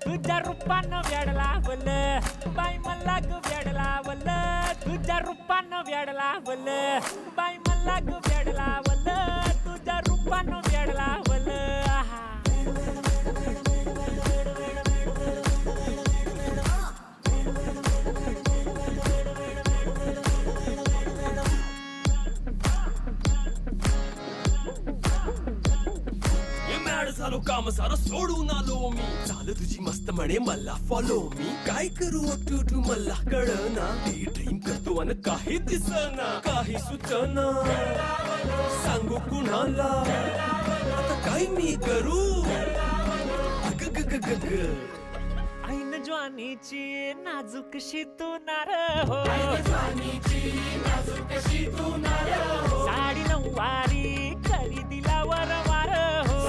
तुझ्या रूपानं वेड लावलं बाई मला ग वेड लावलं तुझ्या रूपानं वेड लावलं बाई मला ग वेड लावलं तुझ्या रूपानं वेड लावलं आहा झालो काम सारं सोडून आलो मी झालं तुझी मस्त म्हणे मला फॉलो मी काय करू टू मला कळना ती ड्रीम करतो आणि काही दिसना काही सुचना सांगू कुणाला आता काय मी करू अग ग ग ग ग ऐन ज्वानीची नाजूकशी तू नार हो साडी नऊवारी खरी दिला वर वार हो